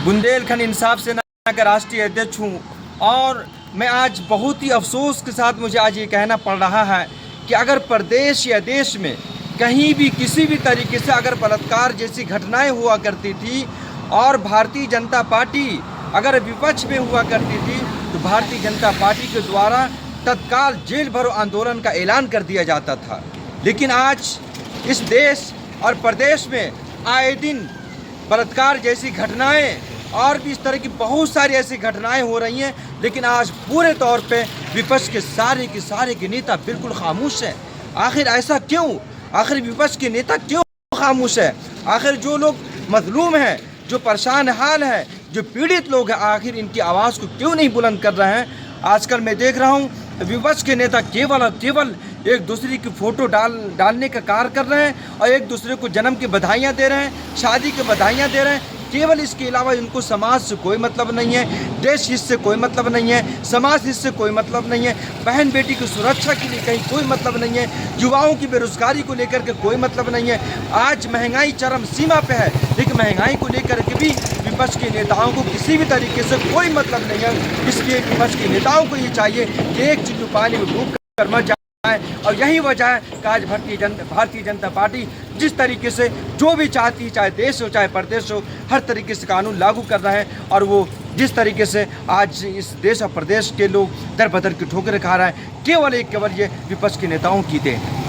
बुंदेलखंड इंसाफ सेना का राष्ट्रीय अध्यक्ष हूँ और मैं आज बहुत ही अफसोस के साथ मुझे आज ये कहना पड़ रहा है कि अगर प्रदेश या देश में कहीं भी किसी भी तरीके से अगर बलात्कार जैसी घटनाएं हुआ करती थी और भारतीय जनता पार्टी अगर विपक्ष में हुआ करती थी तो भारतीय जनता पार्टी के द्वारा तत्काल जेल भरो आंदोलन का ऐलान कर दिया जाता था। लेकिन आज इस देश और प्रदेश में आए दिन बलात्कार जैसी घटनाएं और भी इस तरह की बहुत सारी ऐसी घटनाएं हो रही हैं, लेकिन आज पूरे तौर पे विपक्ष के सारे के नेता बिल्कुल खामोश हैं। आखिर ऐसा क्यों? आखिर विपक्ष के नेता क्यों खामोश है? आखिर जो लोग मजलूम हैं, जो परेशान हाल है, जो पीड़ित लोग हैं, आखिर इनकी आवाज़ को क्यों नहीं बुलंद कर रहे हैं? आजकल मैं देख रहा हूँ विपक्ष के नेता केवल और केवल एक दूसरे की फ़ोटो डालने का कार्य कर रहे हैं और एक दूसरे को जन्म की बधाइयाँ दे रहे हैं, शादी की बधाइयाँ दे रहे हैं। केवल इसके अलावा इनको समाज से कोई मतलब नहीं है, देश हित से कोई मतलब नहीं है, समाज हित से कोई मतलब नहीं है, बहन बेटी की सुरक्षा के लिए कहीं कोई मतलब नहीं है, युवाओं की बेरोजगारी को लेकर के कोई मतलब नहीं है। आज महंगाई चरम सीमा पे है, लेकिन महंगाई को लेकर के भी विपक्ष के नेताओं को किसी भी तरीके से कोई मतलब नहीं है। इसलिए विपक्ष के नेताओं को ये चाहिए कि एक चुल्लू पानी में डूब कर मर जाए। और यही वजह है कि आज भारतीय जनता पार्टी जिस तरीके से जो भी चाहती है, चाहे देश हो चाहे प्रदेश हो, हर तरीके से कानून लागू कर रहा है और वो जिस तरीके से आज इस देश और प्रदेश के लोग दर बदर की ठोकरें खा रहे हैं, केवल ये विपक्ष के नेताओं की देन।